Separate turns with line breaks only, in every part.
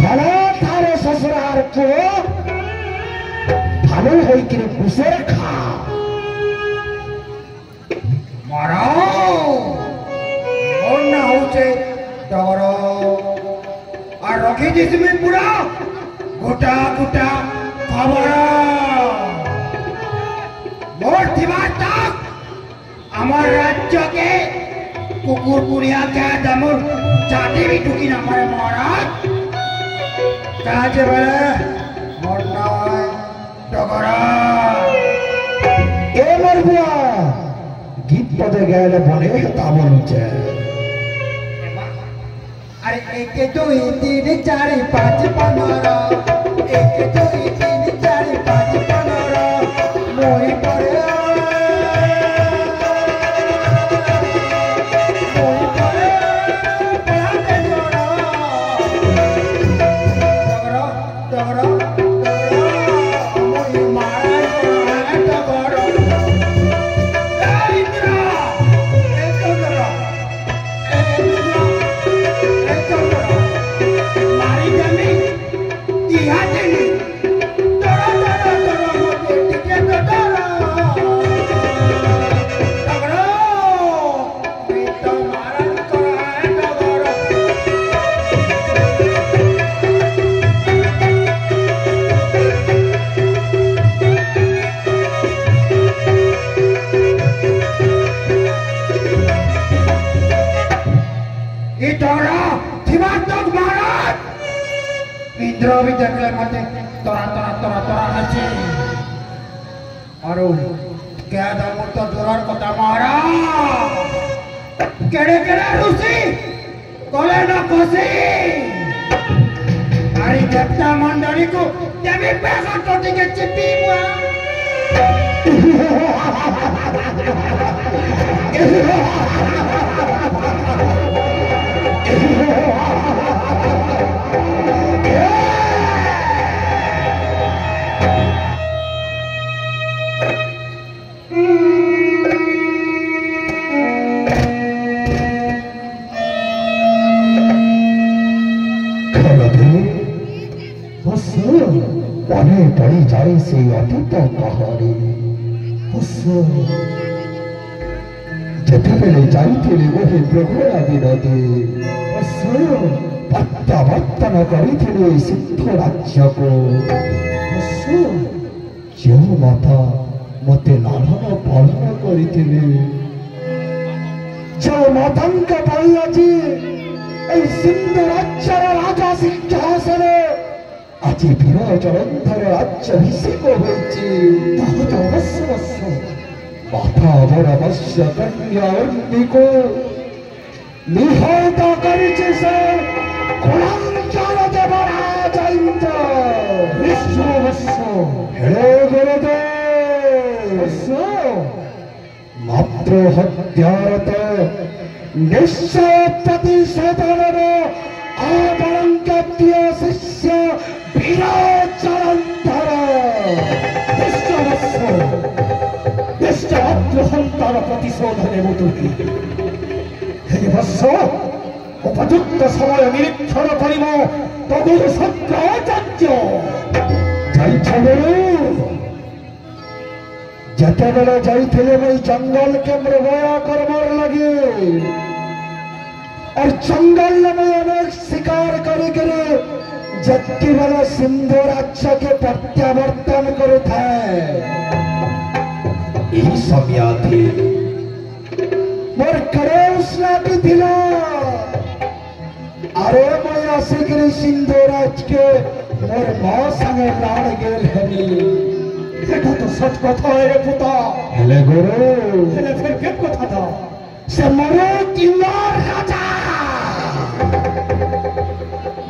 ভালো তার শ্বশুরার পুরো ভালো হইকি ঘুষে খা
মারা মোর না হচ্ছে ডর আর রখে দিছিস পুরা গোটা গোটা খবর মোর দিবার তক আমার রাজ্যকে কুকুর পুড়িয়া কে দামুর জাতি भी ঢুকি না মারে মহারাজ কাজে বলে মোর নয় ডগরা
এ মরবুয়া গীত পদে গেলে বলে তা বলছে
अरे एक दुई तीन चार पाँच पंद्रह एक दुई तीन चार पाँच पंद्रह मोई पड़े भी देखले मते तोरा तोरा तोरा तोरा हसी और क्या दामोर तो जोरार कथा मारा केड़े केड़े रुसी कोले न कोसी अरे देवता मंडली को तेमी पैसा टोटी के चिपी हुआ
মনে পড়ে যায় সেই অতীত কাহানি যেতেবেলে যাইଥିଲେ ওহে প্রভুরা বিরোধী প্রত্যাবর্তন କରିଥିଲେ ସିଦ୍ଧ ରାଜ୍ୟକୁ ଯେଉଁ ମାତା ମୋତେ ଲାଳନ ପାଳନ କରିଥିଲେ ଯେଉଁ ମାତାଙ୍କ ପାଇଁ ଆଜି এই সিন্ধু রাজ্যের রাজা সিংহাসনে আজি বিরাজনন্থর রাজ্যাভিষেক হয়েছে মাথা বড় বস্য কন্যা অন্নিকো নিহত করেছে সে কুলাঞ্চল দেবরাজ ইন্দ্র বিশ্ববস্য হেরে গুরুদেব মাত্র হত্যারত নিশ্চয় প্রতিশোধনের अपरंकप्रिय शिष्य विराजनंतर हंतार प्रतिशोधने मुतुकी हे वत्स उपयुक्त समय निरीक्षण करिब तदुर शंकराचार्य যেতেবেলে যাইଥିଲେ ওই জঙ্গলকে মৃগয়া করবার লাগে और जंगल में अनेक शिकार करे करे जबकि वाला सिंधु राज्य के प्रत्यावर्तन करे थे यही समय थी मोर करेस लाटी दिला अरे मैं आसिकरी सिंधु राज्य के मोर माँ संगे लाड़ गेल हनी এটা তো সত্য কথা রে পুতা হেলে গুরু হেলে ফের কে কথা था से मरो किन्नर राजा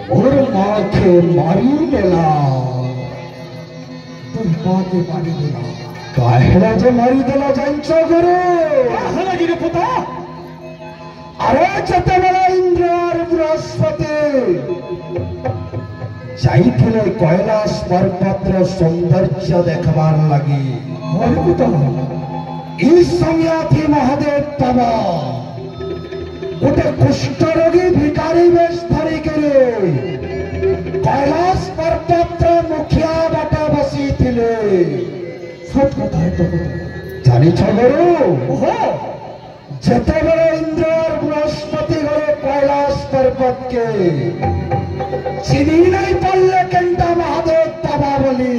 और माँ के मारी देला तुम माँ के मारी देला काहेला जे मारी देला जांचो गुरु काहेला गिरे पुता अरे चते वाला इंद्र और बृहस्पति जाइथिले कैलाश पर्वतर सौंदर्य देखबार लगी अरे पुता इस समय थी महादेव बाबा गोटे कुष्ठ रोगी জানিছ গুরু যেতবে ইন্দ্র আর বৃহস্পতি গলে কৈলাস পর্বতকে চিনি নাই পারলে কেনটা মহাদেব বাবা বলি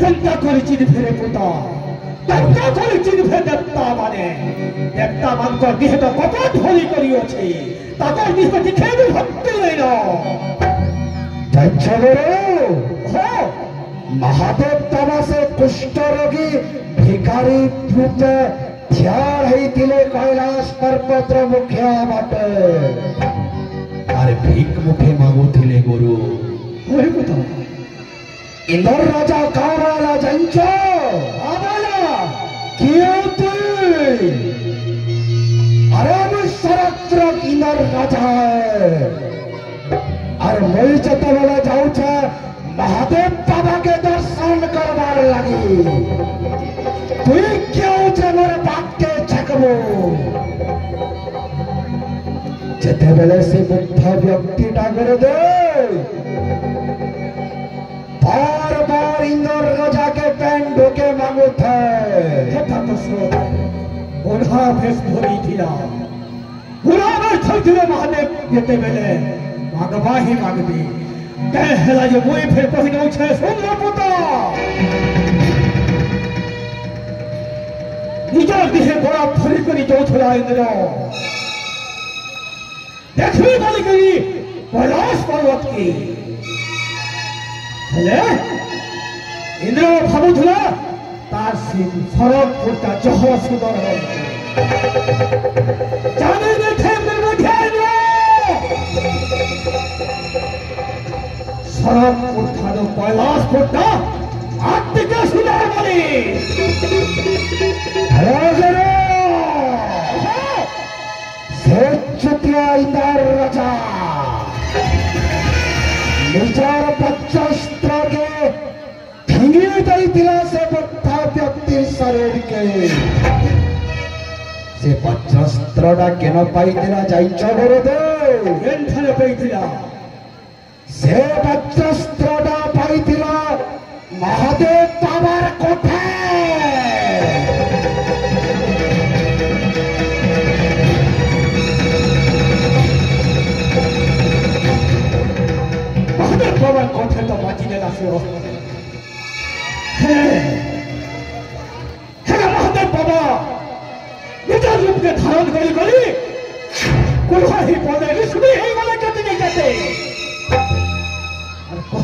কেনটা করে চিনবে রে পুতা কেনটা করে চিনবে দেবতা মানে দেবতা মানকর দেহে তো কত ধরি করিয়াছে তাদের দেহ দেখে ভক্তি নাই না জানিছ গুরু महादेव बाबा से कुष्ठ रोगी भिखारी रूपे ध्यान होइतिले कैलाश पर्वतर मुखिया बाटे अरे भीख मुखे मागुथिले गुरु होय कथा इंद्र राजा कावाला जंचो आवाला कियो तुई अरे मैं सर्वत्र इंद्र राजा अरे मैं जते बेला जाऊ छे महादेव बाबा के दर्शन करवार लगी तुई क्यों जे मोर बात के छकबो जेते बेले से बुद्ध व्यक्ति टागर दे बार बार इंद्र राजा के पैन ढोके मांगो थे कथा तो सुनो बुढ़ा भेष धोरी थिला बुढ़ा भेष धोरी महादेव जेते बेले मांगवा ही मांगदी कहला जे मुई फिर पहिनो छे सुन लो पुता निजर देहे बड़ा फरी करी जोछला इंद्र देखबी बोली करी कैलाश पर्वत की हेले इंद्र भाबुथला तार से फरक पुरता जह सुंदर हो जाने देखे मेरे ध्यान सरम उठानो कैलाश पुट्टा आत्मिका सुधार बनी राजरा सेचुतिया इंद्र राजा निजार पच्चस्त्र के ठिंगी दई दिला से बुद्धा व्यक्ति शरीर के से पच्चस्त्र डा केन पाई दिला जाइछ गुरुदेव केनथले पाई दिला से बच्चस्त्रटा पाइथिला महादेव बाबार कोठे महादेव बाबार कोठे तो बाजी देला से हे महादेव बाबा निजा रूप के धारण करी कोई ही पदे ऋषि ही वाला कहते नहीं कहते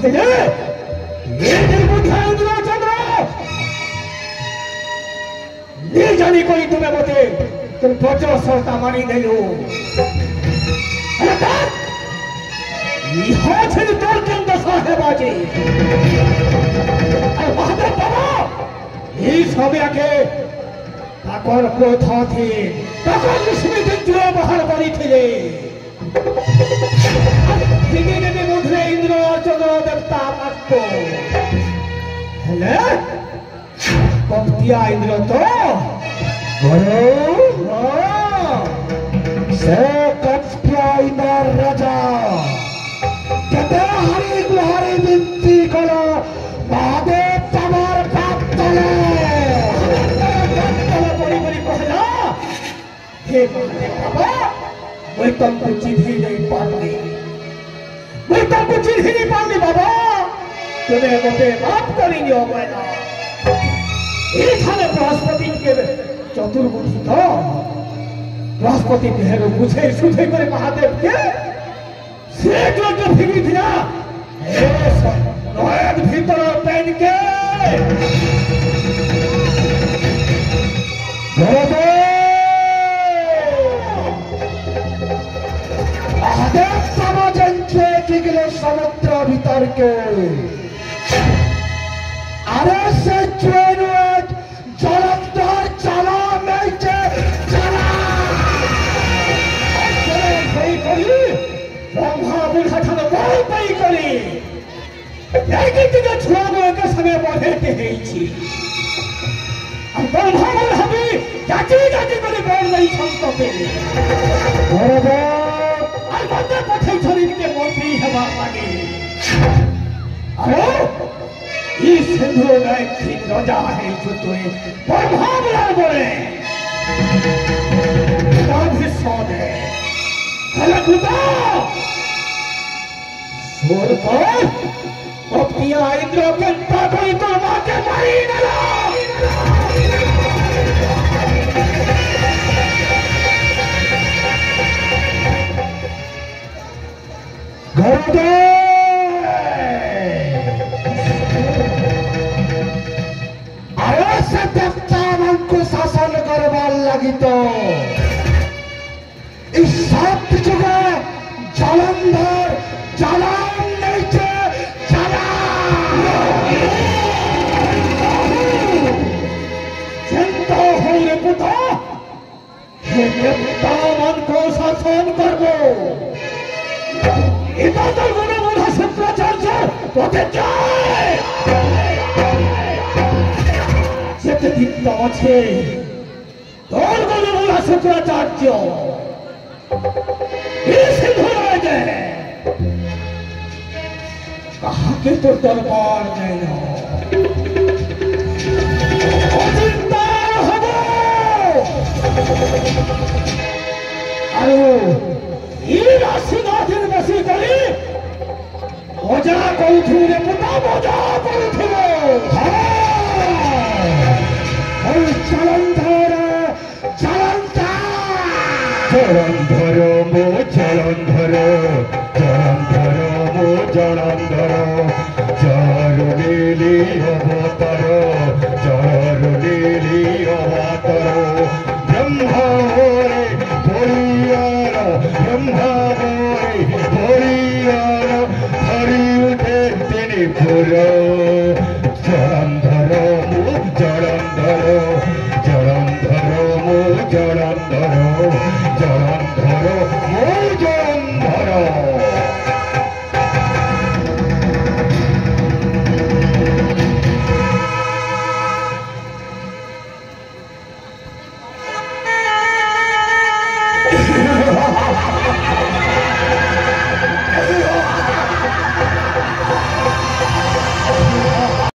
ये निर्बुद्ध इंद्र चंद्र ये जानी कोई तुम्हें बोते तुम बचो सोता मानी नहीं हो यह छिन तोर के अंदर साहेब आजे अरे महादेव बाबा ये समय के ताकर क्रोधा थे ताकर लक्ष्मी दिंजो बाहर बनी थे मुद्रे इंद्र चंद्र देवता मात्तो हेले कप्तिया इंद्र तो से कप्तिया इंद्र राजा कहते हरि गुहारी विनती करो महादेव तमार पाप तले बड़ी बड़ी कहला हे महादेव बाबा मैं तुमको चिट्ठी नहीं पाऊंगी मैं तुमको चिट्ठी नहीं पाऊंगी बाबा तुम्हें मुझे माफ करेंगे ना ये थाने बृहस्पति के चतुर्बुद्धि तो बृहस्पति के मुझे सुधे करे महादेव के से जो फिरी थी ना नयन भीतर पहन के समुद्र भीतर के अरे से जलंधर चला नहीं चला ब्रह्मा बुढ़ा था बहुत पाई करी छुआ के समय बढ़े के ब्रह्मा बुढ़ा भी जाती जाती करे बोल नहीं क्षमता पठे शरीर के मंत्री हेबार लागे अरे 이 생로나의 긴 여자의 주도에 벌함을 보내 나한테 손에 달라구다 소르다 optia hidrogen pato itu makan marina Garuda आवाज़ दफ्तार को शासन करवाल लगी तो इस सात जगह जालंधर जालान नीचे चला चिंता हो रे पुता ये दफ्तार को शासन करवो इधर तो गुना मुझे शुक्राचार्य बोले जाए दिखता আছে তোর গুলো বলা শুক্রাচার্য এসে ধরে দে কাহাকে তোর দরবার নেই না অচিন্তা হব আরে এই রাশিনাথের বেশি করি মজা কৌথুরে পুতা মজা কৌথুর Jalandhar, Jalandhar mo Jalandhar, Jalandhar mo Jalandhar, Jarunili avataro, Jarunili avataro, Brahma hore, Boriyara, Brahma hore, Boriyara, Hari uthe tini puro.